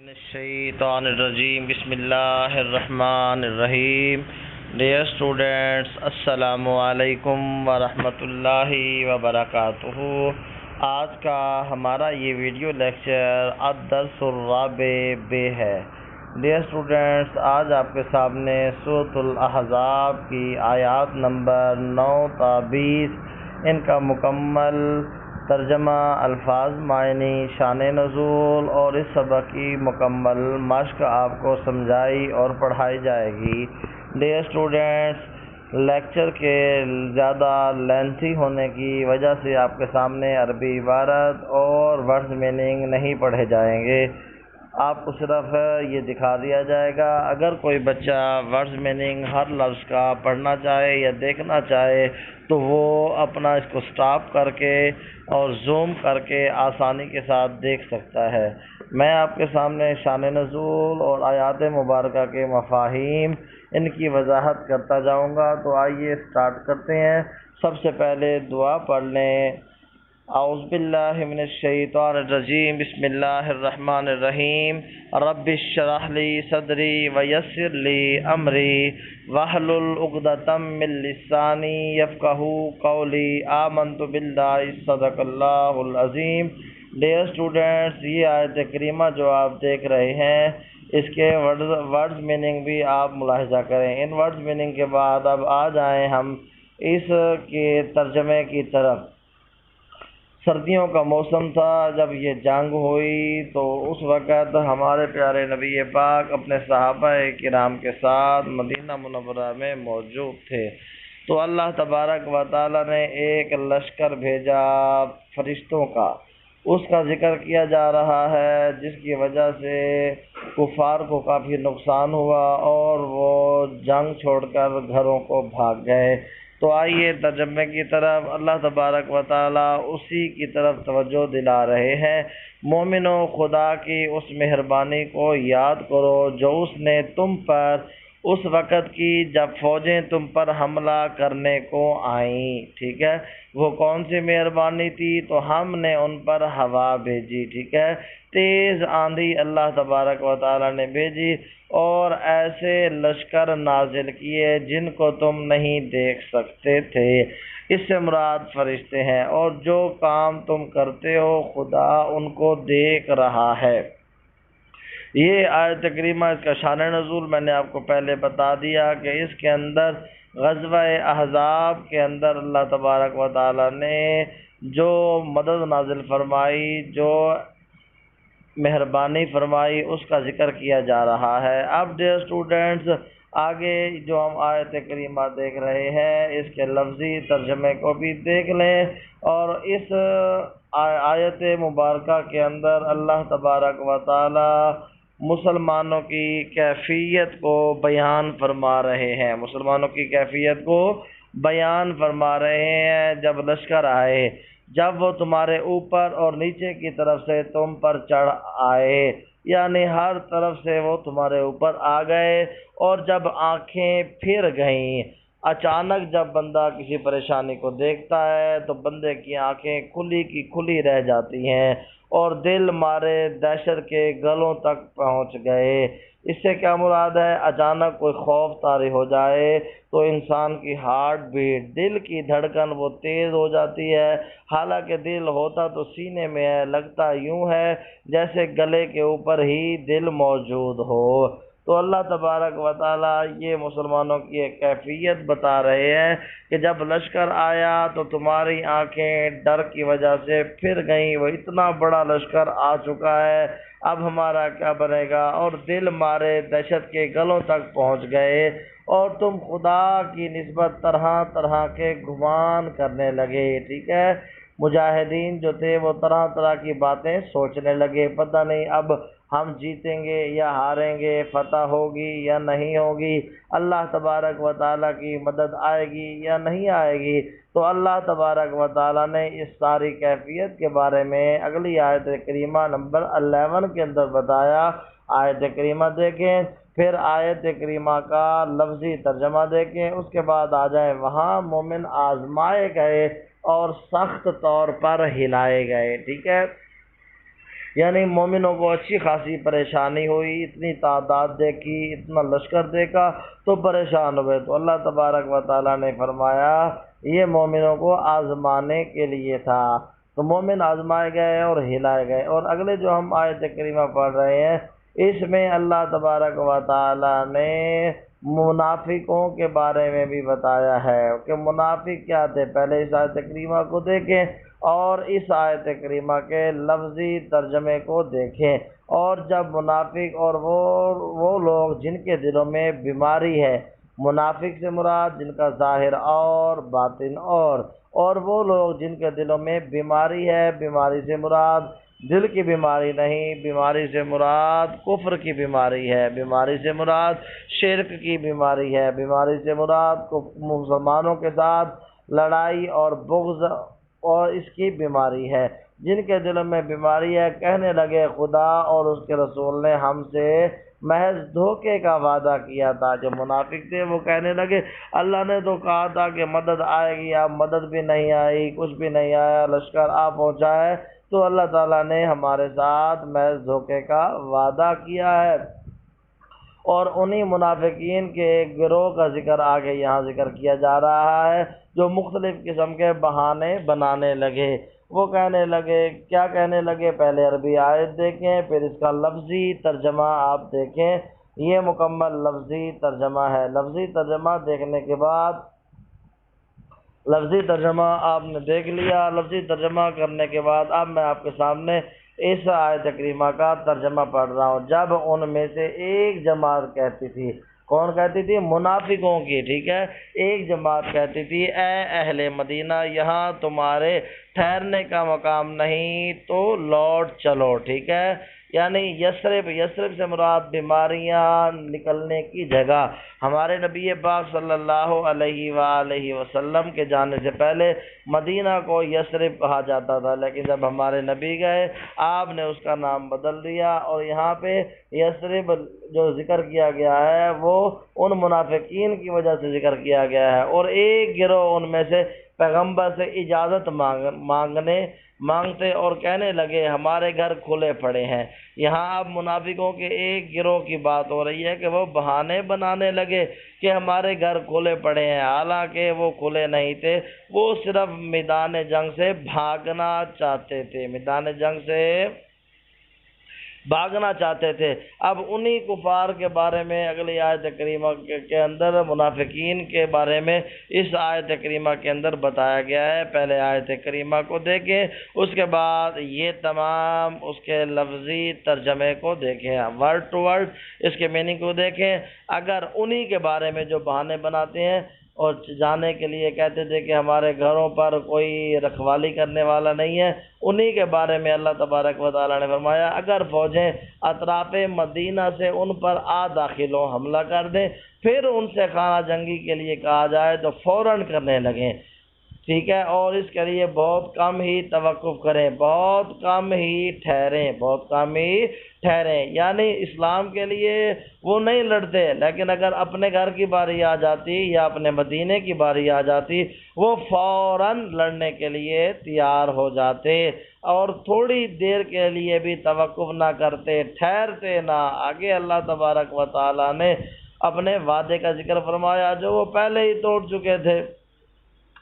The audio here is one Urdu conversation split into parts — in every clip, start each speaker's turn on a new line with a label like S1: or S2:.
S1: من الشیطان الرجیم بسم اللہ الرحمن الرحیم. ڈیئر اسٹوڈینٹس، السلام علیکم ورحمۃ اللہ وبرکاتہ. آج کا ہمارا یہ ویڈیو لیکچر الدرس الرابع ب ہے. ڈیئر اسٹوڈینٹس، آج آپ کے سامنے سورۃ الاحزاب کی آیات نمبر 9 تا 20 ان کا مکمل ترجمہ، الفاظ، معنی، شان نزول اور اس سبق کی مکمل مشق آپ کو سمجھائی اور پڑھائی جائے گی. ڈیئر اسٹوڈینٹس، لیکچر کے زیادہ لینتھی ہونے کی وجہ سے آپ کے سامنے عربی عبارت اور ورڈز میننگ نہیں پڑھے جائیں گے. آپ کو صرف یہ دکھا دیا جائے گا. اگر کوئی بچہ ورڈز میننگ ہر لفظ کا پڑھنا چاہے یا دیکھنا چاہے تو وہ اپنا اس کو سٹاپ کر کے اور زوم کر کے آسانی کے ساتھ دیکھ سکتا ہے. میں آپ کے سامنے شان نزول اور آیات مبارکہ کے مفاہیم ان کی وضاحت کرتا جاؤں گا. تو آئیے سٹارٹ کرتے ہیں. سب سے پہلے دعا پڑھ لیں. اعوذ باللہ من الشیطان الرجیم بسم اللہ الرحمن الرحیم. رب اشرح لی صدری ویسر لی امری واحلل عقدۃ من لسانی یفقہوا قولی. آمنت باللہ صدق اللہ العظیم. ڈیئر اسٹوڈینٹس، یہ آیت کریمہ جو آپ دیکھ رہے ہیں اس کے ورڈز میننگ بھی آپ ملاحظہ کریں. ان ورڈز میننگ کے بعد اب آ جائیں ہم اس کے ترجمے کی طرف. سردیوں کا موسم تھا جب یہ جنگ ہوئی، تو اس وقت ہمارے پیارے نبی پاک اپنے صحابہ کرام کے ساتھ مدینہ منورہ میں موجود تھے. تو اللہ تبارک و تعالیٰ نے ایک لشکر بھیجا فرشتوں کا. اس کا ذکر کیا جا رہا ہے جس کی وجہ سے کفار کو کافی نقصان ہوا اور وہ جنگ چھوڑ کر گھروں کو بھاگ گئے. تو آئیے ترجمے کی طرف. اللہ تبارک و تعالیٰ اسی کی طرف توجہ دلا رہے ہیں. مومنو، خدا کی اس مہربانی کو یاد کرو جو اس نے تم پر اس وقت کی جب فوجیں تم پر حملہ کرنے کو آئیں. ٹھیک ہے، وہ کون سی مہربانی تھی؟ تو ہم نے ان پر ہوا بھیجی. ٹھیک ہے، تیز آندھی اللہ تبارک و تعالیٰ نے بھیجی اور ایسے لشکر نازل کیے جن کو تم نہیں دیکھ سکتے تھے. اس سے مراد فرشتے ہیں، اور جو کام تم کرتے ہو خدا ان کو دیکھ رہا ہے. یہ آیت کریمہ، اس کا شان نزول میں نے آپ کو پہلے بتا دیا کہ اس کے اندر غزوہ احزاب کے اندر اللہ تبارک و تعالیٰ نے جو مدد نازل فرمائی، جو مہربانی فرمائی، اس کا ذکر کیا جا رہا ہے. اب ڈیئر اسٹوڈینٹس، آگے جو ہم آیت کریمہ دیکھ رہے ہیں اس کے لفظی ترجمے کو بھی دیکھ لیں. اور اس آیت مبارکہ کے اندر اللہ تبارک و تعالی مسلمانوں کی کیفیت کو بیان فرما رہے ہیں. مسلمانوں کی کیفیت کو بیان فرما رہے ہیں. جب لشکر آئے، جب وہ تمہارے اوپر اور نیچے کی طرف سے تم پر چڑھ آئے، یعنی ہر طرف سے وہ تمہارے اوپر آ گئے، اور جب آنکھیں پھر گئیں. اچانک جب بندہ کسی پریشانی کو دیکھتا ہے تو بندے کی آنکھیں کھلی کی کھلی رہ جاتی ہیں اور دل مارے دہشت کے گلوں تک پہنچ گئے. اس سے کیا مراد ہے؟ اچانک کوئی خوف طاری ہو جائے تو انسان کی ہارٹ بیٹ، دل کی دھڑکن وہ تیز ہو جاتی ہے. حالانکہ دل ہوتا تو سینے میں ہے، لگتا یوں ہے جیسے گلے کے اوپر ہی دل موجود ہو. تو اللہ تبارک و تعالیٰ یہ مسلمانوں کی ایک کیفیت بتا رہے ہیں کہ جب لشکر آیا تو تمہاری آنکھیں ڈر کی وجہ سے پھر گئیں. وہ اتنا بڑا لشکر آ چکا ہے، اب ہمارا کیا بنے گا؟ اور دل مارے دہشت کے گلوں تک پہنچ گئے، اور تم خدا کی نسبت طرح طرح کے گمان کرنے لگے. ٹھیک ہے، مجاہدین جو تھے وہ طرح طرح کی باتیں سوچنے لگے. پتہ نہیں اب ہم جیتیں گے یا ہاریں گے، فتح ہوگی یا نہیں ہوگی، اللہ تبارک و تعالیٰ کی مدد آئے گی یا نہیں آئے گی. تو اللہ تبارک و تعالیٰ نے اس ساری کیفیت کے بارے میں اگلی آیت کریمہ نمبر 11 کے اندر بتایا. آیت کریمہ دیکھیں، پھر آیت کریمہ کا لفظی ترجمہ دیکھیں. اس کے بعد آ جائیں وہاں مومن آزمائے گئے اور سخت طور پر ہلائے گئے. ٹھیک ہے، یعنی مومنوں کو اچھی خاصی پریشانی ہوئی، اتنی تعداد دیکھی، اتنا لشکر دیکھا تو پریشان ہوئے، تو اللہ تبارک و تعالیٰ نے فرمایا یہ مومنوں کو آزمانے کے لیے تھا۔ تو مومن آزمائے گئے اور ہلائے گئے۔ اور اگلے جو ہم آیت کریمہ پڑھ رہے ہیں اس میں اللہ تبارک و تعالیٰ نے منافقوں کے بارے میں بھی بتایا ہے کہ منافق کیا تھے۔ پہلے اس آیت کریمہ کو دیکھیں اور اس آیت کریمہ کے لفظی ترجمے کو دیکھیں۔ اور جب منافق اور وہ لوگ جن کے دلوں میں بیماری ہے، منافق سے مراد جن کا ظاہر اور باطن اور وہ لوگ جن کے دلوں میں بیماری ہے، بیماری سے مراد دل کی بیماری نہیں، بیماری سے مراد کفر کی بیماری ہے، بیماری سے مراد شرک کی بیماری ہے، بیماری سے مراد مسلمانوں کے ساتھ لڑائی اور بغض اور اس کی بیماری ہے۔ جن کے دلوں میں بیماری ہے کہنے لگے خدا اور اس کے رسول نے ہم سے محض دھوکے کا وعدہ کیا تھا۔ جو منافق تھے وہ کہنے لگے اللہ نے تو کہا تھا کہ مدد آئے گی، اب مدد بھی نہیں آئی، کچھ بھی نہیں آیا، لشکر آ پہنچا ہے، تو اللہ تعالیٰ نے ہمارے ساتھ محض دھوکے کا وعدہ کیا ہے۔ اور انہی منافقین کے ایک گروہ کا ذکر آگے یہاں ذکر کیا جا رہا ہے جو مختلف قسم کے بہانے بنانے لگے۔ وہ کہنے لگے، کیا کہنے لگے؟ پہلے عربی آیت دیکھیں، پھر اس کا لفظی ترجمہ آپ دیکھیں۔ یہ مکمل لفظی ترجمہ ہے۔ لفظی ترجمہ دیکھنے کے بعد لفظی ترجمہ آپ نے دیکھ لیا۔ لفظی ترجمہ کرنے کے بعد اب میں آپ کے سامنے اس آیت کریمہ کا ترجمہ پڑھ رہا ہوں۔ جب ان میں سے ایک جماعت کہتی تھی، کون کہتی تھی؟ منافقوں کی، ٹھیک ہے۔ ایک جماعت کہتی تھی اے اہل مدینہ یہاں تمہارے ٹھہرنے کا مقام نہیں تو لوٹ چلو، ٹھیک ہے۔ یعنی یثرب سے مراد بیماریاں نکلنے کی جگہ۔ ہمارے نبی پاک صلی اللہ علیہ وآلہ وسلم کے جانے سے پہلے مدینہ کو یثرب کہا جاتا تھا، لیکن جب ہمارے نبی گئے آپ نے اس کا نام بدل دیا، اور یہاں پہ یثرب جو ذکر کیا گیا ہے وہ ان منافقین کی وجہ سے ذکر کیا گیا ہے۔ اور ایک گروہ ان میں سے پیغمبر سے اجازت مانگتے اور کہنے لگے ہمارے گھر کھلے پڑے ہیں۔ یہاں اب منافقوں کے ایک گروہ کی بات ہو رہی ہے کہ وہ بہانے بنانے لگے کہ ہمارے گھر کھلے پڑے ہیں، حالانکہ وہ کھلے نہیں تھے، وہ صرف میدان جنگ سے بھاگنا چاہتے تھے، میدان جنگ سے بھاگنا چاہتے تھے۔ اب انہی کفار کے بارے میں اگلی آیت کریمہ کے اندر منافقین کے بارے میں اس آیت کریمہ کے اندر بتایا گیا ہے۔ پہلے آیت کریمہ کو دیکھیں، اس کے بعد یہ تمام اس کے لفظی ترجمے کو دیکھیں، ورڈ ٹو ورڈ اس کے میننگ کو دیکھیں۔ اگر انہی کے بارے میں جو بہانے بناتے ہیں اور جانے کے لیے کہتے تھے کہ ہمارے گھروں پر کوئی رکھوالی کرنے والا نہیں ہے، انہی کے بارے میں اللہ تبارک و تعالیٰ نے فرمایا اگر فوجیں اطراف مدینہ سے ان پر داخل ہو، حملہ کر دیں، پھر ان سے خانہ جنگی کے لیے کہا جائے تو فوراً کرنے لگیں، ٹھیک ہے۔ اور اس کے لیے بہت کم ہی توقف کریں، بہت کم ہی ٹھہریں، یعنی اسلام کے لیے وہ نہیں لڑتے، لیکن اگر اپنے گھر کی باری آ جاتی یا اپنے مدینے کی باری آ جاتی وہ فوراً لڑنے کے لیے تیار ہو جاتے، اور تھوڑی دیر کے لیے بھی توقف نہ کرتے، ٹھہرتے نہ۔ آگے اللہ تبارک و تعالیٰ نے اپنے وعدے کا ذکر فرمایا جو وہ پہلے ہی توڑ چکے تھے۔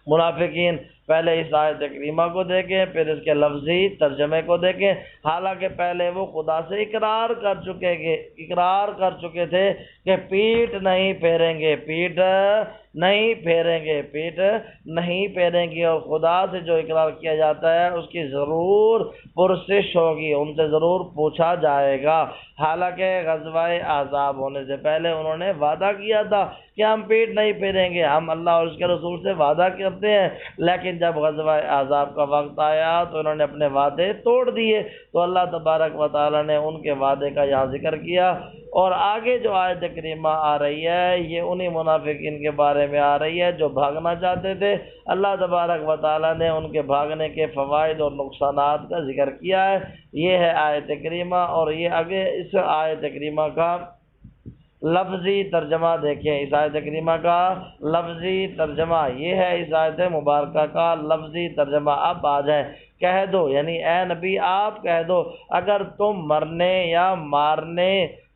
S1: منافقین پہلے اس آیت کریمہ کو دیکھیں، پھر اس کے لفظی ترجمے کو دیکھیں۔ حالانکہ پہلے وہ خدا سے اقرار کر چکے تھے کہ پیٹ نہیں پھیریں گے، اور خدا سے جو اقرار کیا جاتا ہے اس کی ضرور پرسش ہوگی، ان سے ضرور پوچھا جائے گا۔ حالانکہ غزوہ احزاب ہونے سے پہلے انہوں نے وعدہ کیا تھا کہ ہم پیٹ نہیں پھیریں گے، ہم اللہ اور اس کے رسول سے وعدہ کرتے ہیں، لیکن جب غزوہ احزاب کا وقت آیا تو انہوں نے اپنے وعدے توڑ دیے، تو اللہ تبارک و تعالیٰ نے ان کے وعدے کا یہاں ذکر کیا۔ اور آگے جو آیت کریمہ آ رہی ہے یہ انہی منافقین کے بارے میں آ رہی ہے جو بھاگنا چاہتے تھے۔ اللہ تبارک و تعالیٰ نے ان کے بھاگنے کے فوائد اور نقصانات کا ذکر کیا ہے۔ یہ ہے آیت کریمہ، اور یہ آگے اس آیت کریمہ کا لفظی ترجمہ دیکھیں۔ اس آیت کریمہ کا لفظی ترجمہ یہ ہے، اس آیت مبارکہ کا لفظی ترجمہ۔ اب آ جائیں کہہ دو، یعنی اے نبی آپ کہہ دو، اگر تم مرنے یا مارنے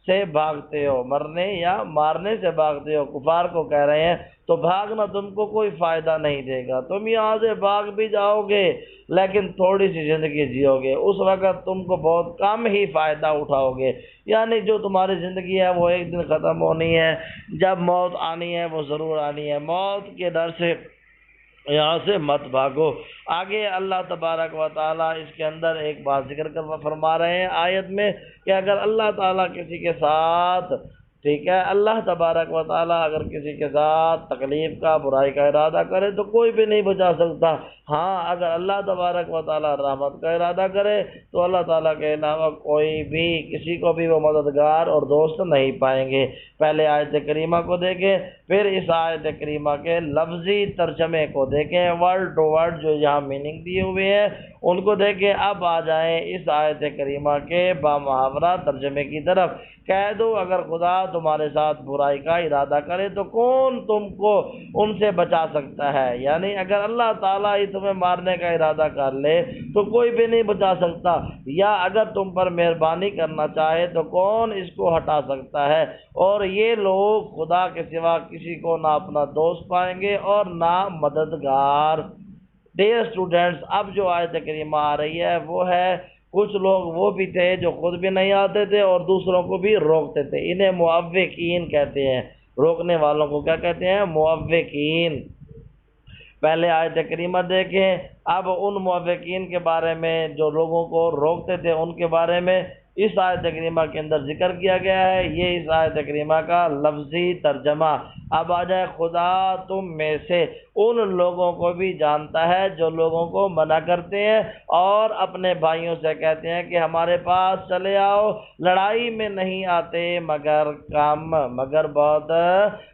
S1: سے بھاگتے ہو، مرنے یا مارنے سے بھاگتے ہو، کفار کو کہہ رہے ہیں، تو بھاگنا تم کو کوئی فائدہ نہیں دے گا، تم یہاں سے بھاگ بھی جاؤ گے لیکن تھوڑی سی زندگی جیو گے، اس وقت تم کو بہت کم ہی فائدہ اٹھاؤ گے، یعنی جو تمہاری زندگی ہے وہ ایک دن ختم ہونی ہے، جب موت آنی ہے وہ ضرور آنی ہے، موت کے ڈر سے یہاں سے مت بھاگو۔ آگے اللہ تبارک و تعالیٰ اس کے اندر ایک بات ذکر کر فرما رہے ہیں آیت میں کہ اگر اللہ تعالیٰ کسی کے ساتھ، ٹھیک ہے، اللہ تبارک و تعالیٰ اگر کسی کے ساتھ تکلیف کا، برائی کا ارادہ کرے تو کوئی بھی نہیں بچا سکتا، ہاں اگر اللہ تبارک و تعالیٰ رحمت کا ارادہ کرے تو اللہ تعالیٰ کے علاوہ کوئی بھی، کسی کو بھی وہ مددگار اور دوست نہیں پائیں گے۔ پہلے آیت کریمہ کو دیکھیں، پھر اس آیت کریمہ کے لفظی ترجمے کو دیکھیں، ورڈ ٹو ورڈ جو یہاں میننگ دیے ہوئے ہیں ان کو دیکھیں۔ اب آ جائیں اس آیت کریمہ کے بامحاورہ ترجمے کی طرف۔ کہہ دو اگر خدا تمہارے ساتھ برائی کا ارادہ کرے تو کون تم کو ان سے بچا سکتا ہے، یعنی اگر اللہ تعالیٰ ہی تمہیں مارنے کا ارادہ کر لے تو کوئی بھی نہیں بچا سکتا، یا اگر تم پر مہربانی کرنا چاہے تو کون اس کو ہٹا سکتا ہے، اور یہ لوگ خدا کے سوا کسی کو نہ اپنا دوست پائیں گے اور نہ مددگار۔ ڈیئر اسٹوڈینٹس، اب جو آیت کریمہ آ رہی ہے وہ ہے، کچھ لوگ وہ بھی تھے جو خود بھی نہیں آتے تھے اور دوسروں کو بھی روکتے تھے، انہیں معوقین کہتے ہیں، روکنے والوں کو کیا کہتے ہیں؟ معوقین۔ پہلے آیت کریمہ دیکھیں، اب ان معوقین کے بارے میں جو لوگوں کو روکتے تھے ان کے بارے میں اس آیت کریمہ کے اندر ذکر کیا گیا ہے، یہ اس آیت کریمہ کا لفظی ترجمہ۔ اب آ جائے، خدا تم میں سے ان لوگوں کو بھی جانتا ہے جو لوگوں کو منع کرتے ہیں اور اپنے بھائیوں سے کہتے ہیں کہ ہمارے پاس چلے آؤ، لڑائی میں نہیں آتے مگر بہت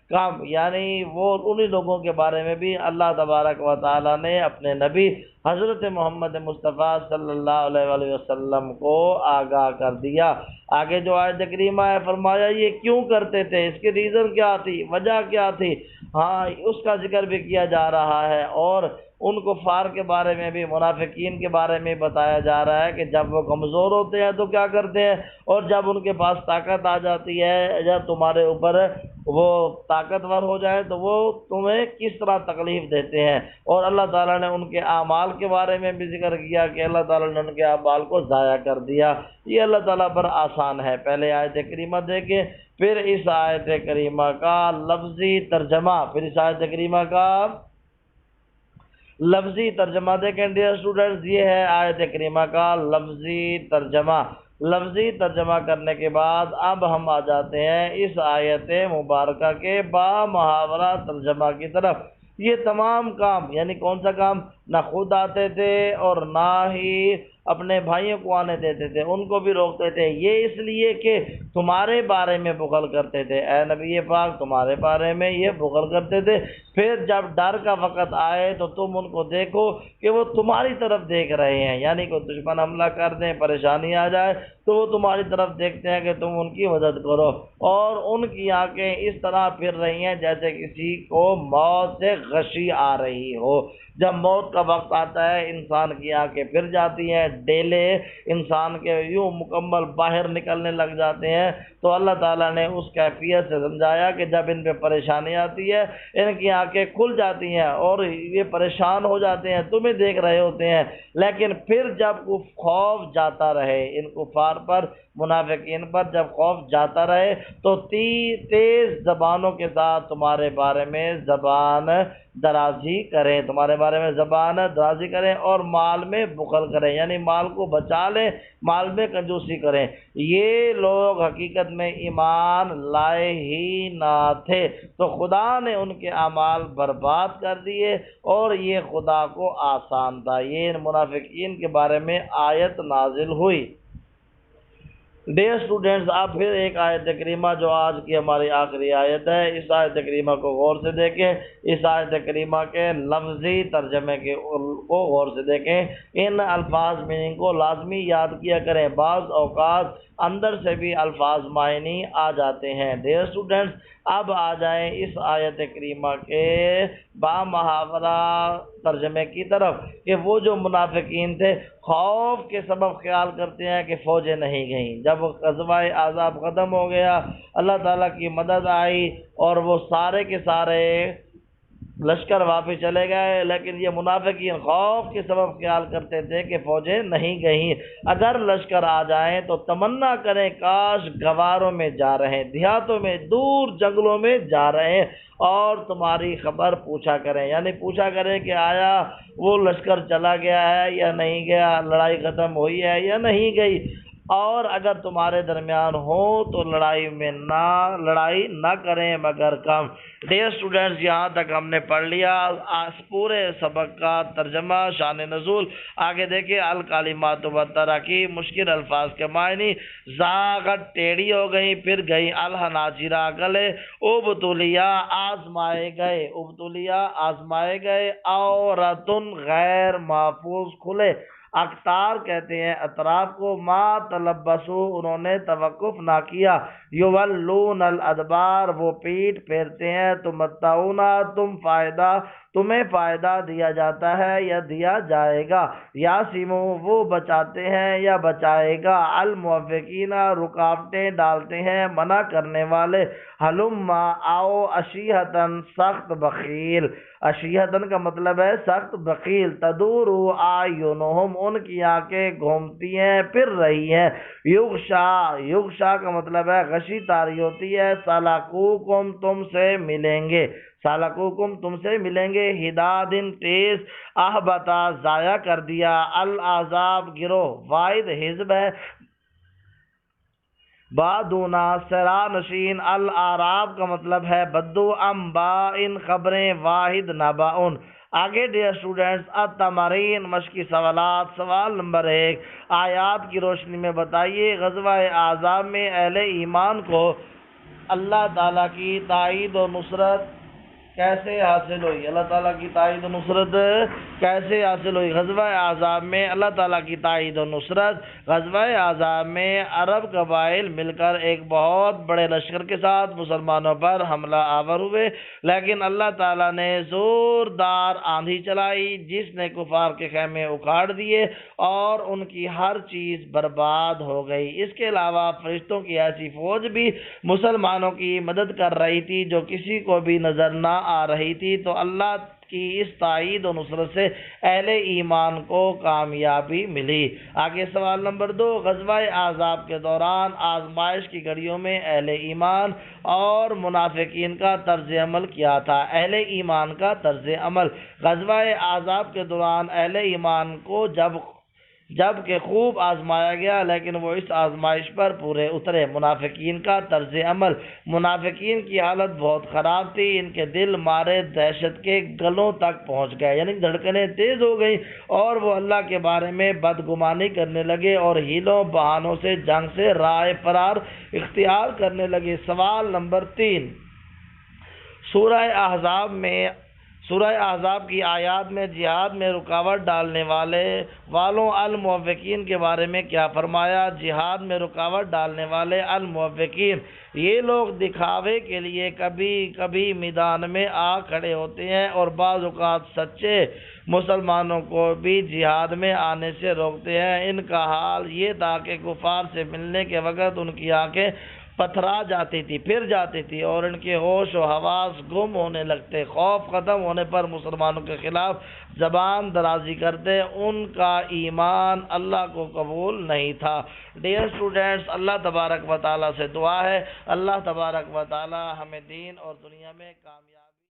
S1: کم، یعنی وہ انہی لوگوں کے بارے میں بھی اللہ تبارک و تعالیٰ نے اپنے نبی حضرت محمد مصطفیٰ صلی اللہ علیہ وآلہ وسلم کو آگاہ کر دیا۔ آگے جو آیت کریمہ ہے فرمایا یہ کیوں کرتے تھے، اس کی ریزن کیا تھی، وجہ کیا تھی، ہاں اس کا ذکر بھی کیا جا رہا ہے، اور ان کفار کے بارے میں بھی، منافقین کے بارے میں بتایا جا رہا ہے کہ جب وہ کمزور ہوتے ہیں تو کیا کرتے ہیں، اور جب ان کے پاس طاقت آ جاتی ہے، جب تمہارے اوپر وہ طاقتور ہو جائے تو وہ تمہیں کس طرح تکلیف دیتے ہیں۔ اور اللہ تعالیٰ نے ان کے اعمال کے بارے میں بھی ذکر کیا کہ اللہ تعالیٰ نے ان کے اعمال کو ضائع کر دیا، یہ اللہ تعالیٰ پر آسان ہے۔ پہلے آیت کریمہ دیکھیں، پھر اس آیت کریمہ کا لفظی ترجمہ، پھر اس آیت کریمہ کا لفظی ترجمہ دیکھیں ڈیئر اسٹوڈنٹس، یہ ہے آیت کریمہ کا لفظی ترجمہ۔ لفظی ترجمہ کرنے کے بعد اب ہم آ جاتے ہیں اس آیت مبارکہ کے بامحاورہ ترجمہ کی طرف۔ یہ تمام کام، یعنی کون سا کام؟ نہ خود آتے تھے اور نہ ہی اپنے بھائیوں کو آنے دیتے تھے، ان کو بھی روکتے تھے، یہ اس لیے کہ تمہارے بارے میں بغل کرتے تھے، اے نبی پاک تمہارے بارے میں یہ بغل کرتے تھے۔ پھر جب ڈر کا وقت آئے تو تم ان کو دیکھو کہ وہ تمہاری طرف دیکھ رہے ہیں، یعنی کوئی دشمن حملہ کر دیں، پریشانی آ جائے تو وہ تمہاری طرف دیکھتے ہیں کہ تم ان کی مدد کرو، اور ان کی آنکھیں اس طرح پھر رہی ہیں جیسے کسی کو موت سے غشی آ رہی ہو۔ جب موت کا وقت آتا ہے انسان کی آنکھیں پھر جاتی ہیں، ڈیلے انسان کے یوں مکمل باہر نکلنے لگ جاتے ہیں، تو اللہ تعالیٰ نے اس کیفیت سے سمجھایا کہ جب ان پہ پریشانی آتی ہے ان کی آنکھیں کھل جاتی ہیں اور یہ پریشان ہو جاتے ہیں، تمہیں دیکھ رہے ہوتے ہیں، لیکن پھر جب خوف جاتا رہے ان کفار پر، منافقین پر جب خوف جاتا رہے تو تیز زبانوں کے ساتھ تمہارے بارے میں زبان درازی کریں، تمہارے بارے میں زبان درازی کریں اور مال میں بخل کریں، یعنی مال کو بچا لیں، مال میں کنجوسی کریں۔ یہ لوگ حقیقت میں ایمان لائے ہی نہ تھے تو خدا نے ان کے اعمال برباد کر دیے، اور یہ خدا کو آسان تھا۔ یہ منافقین کے بارے میں آیت نازل ہوئی۔ ڈیئر اسٹوڈینٹس، اب پھر ایک آیت کریمہ جو آج کی ہماری آخری آیت ہے، اس آیت کریمہ کو غور سے دیکھیں، اس آیت کریمہ کے لفظی ترجمے کو غور سے دیکھیں، ان الفاظ میننگ کو لازمی یاد کیا کریں، بعض اوقات اندر سے بھی الفاظ معنی آ جاتے ہیں۔ ڈیئر اسٹوڈینٹس، اب آ جائیں اس آیت کریمہ کے بامحاورہ ترجمے کی طرف، کہ وہ جو منافقین تھے خوف کے سبب خیال کرتے ہیں کہ فوجیں نہیں گئیں۔ جب غزوہ احزاب ختم ہو گیا، اللہ تعالیٰ کی مدد آئی اور وہ سارے کے سارے لشکر واپس چلے گئے، لیکن یہ منافقین خوف کے سبب خیال کرتے تھے کہ فوجیں نہیں گئیں۔ اگر لشکر آ جائیں تو تمنا کریں کاش گواروں میں جا رہے ہیں، دیہاتوں میں، دور جنگلوں میں جا رہے ہیں، اور تمہاری خبر پوچھا کریں، یعنی پوچھا کریں کہ آیا وہ لشکر چلا گیا ہے یا نہیں گیا، لڑائی ختم ہوئی ہے یا نہیں گئی، اور اگر تمہارے درمیان ہو تو لڑائی نہ کریں مگر کم۔ ڈیئر اسٹوڈینٹس، یہاں تک ہم نے پڑھ لیا پورے سبق کا ترجمہ، شان نزول۔ آگے دیکھیں، الکلمات والتراکیب، مشکل الفاظ کے معنی۔ زاغت ٹیڑھی ہو گئی، پھر گئی، الحناجرہ گلے، ابتلیا آزمائے گئے، عورتن غیر محفوظ کھلے، اقطار کہتے ہیں اطراف کو، ما تلبسو انہوں نے توقف نہ کیا، یولون الادبار وہ پیٹ پھیرتے ہیں، تمتعون تمہیں فائدہ دیا جاتا ہے یا دیا جائے گا، یاسمو وہ بچاتے ہیں یا بچائے گا، الموفقین رکاوٹیں ڈالتے ہیں منع کرنے والے، ہلما آؤ، اشیہتن سخت بخیل، اشیہتن کا مطلب ہے سخت بخیل، تدور اعینہم ان کی آنکھیں گھومتی ہیں پھر رہی ہیں، یغشا کا مطلب ہے غشی طاری ہوتی ہے، سلکوکم تم سے ملیں گے، تم سے ملیں گے، ہدادن تیز، احبتا ضائع کر دیا، الاحزاب گروہ، واحد حزب ہے، بادونا سرا نشین، الاعراب کا مطلب ہے بدو، انباء خبریں، واحد نباؤن۔ آگے ڈیئر اسٹوڈینٹس، التمارین مشقی سوالات۔ سوال نمبر 1، آیات کی روشنی میں بتائیے غزوہ احزاب میں اہل ایمان کو اللہ تعالیٰ کی تائید و نصرت کیسے حاصل ہوئی؟ اللہ تعالیٰ کی تائید و نصرت کیسے حاصل ہوئی؟ غزوہ احزاب میں اللہ تعالیٰ کی تائید و نصرت، غزوہ احزاب میں عرب قبائل مل کر ایک بہت بڑے لشکر کے ساتھ مسلمانوں پر حملہ آور ہوئے، لیکن اللہ تعالیٰ نے زوردار آندھی چلائی جس نے کفار کے خیمے اکھاڑ دیے اور ان کی ہر چیز برباد ہو گئی۔ اس کے علاوہ فرشتوں کی ایسی فوج بھی مسلمانوں کی مدد کر رہی تھی جو کسی کو بھی نظر نہ آ رہی تھی، تو اللہ کی اس تائید و نصرت سے اہل ایمان کو کامیابی ملی۔ آگے سوال نمبر 2، غزوہ احزاب کے دوران آزمائش کی گھڑیوں میں اہل ایمان اور منافقین کا طرز عمل کیا تھا؟ اہل ایمان کا طرز عمل، غزوہ احزاب کے دوران اہل ایمان کو جب کہ خوب آزمایا گیا لیکن وہ اس آزمائش پر پورے اترے۔ منافقین کا طرز عمل، منافقین کی حالت بہت خراب تھی، ان کے دل مارے دہشت کے گلوں تک پہنچ گئے، یعنی دھڑکنیں تیز ہو گئیں اور وہ اللہ کے بارے میں بدگمانی کرنے لگے اور حیلوں بہانوں سے جنگ سے راہ فرار اختیار کرنے لگے۔ سوال نمبر 3، سورہ احزاب کی آیات میں جہاد میں رکاوٹ ڈالنے والوں الموفقین کے بارے میں کیا فرمایا؟ جہاد میں رکاوٹ ڈالنے والے الموفقین، یہ لوگ دکھاوے کے لیے کبھی کبھی میدان میں آ کھڑے ہوتے ہیں اور بعض اوقات سچے مسلمانوں کو بھی جہاد میں آنے سے روکتے ہیں۔ ان کا حال یہ تھا کہ کفار سے ملنے کے وقت ان کی آنکھیں پتھرا جاتی تھی اور ان کے ہوش و حواس گم ہونے لگتے، خوف ختم ہونے پر مسلمانوں کے خلاف زبان درازی کرتے، ان کا ایمان اللہ کو قبول نہیں تھا۔ ڈیئر اسٹوڈینٹس، اللہ تبارک و تعالیٰ سے دعا ہے اللہ تبارک و تعالیٰ ہمیں دین اور دنیا میں کامیاب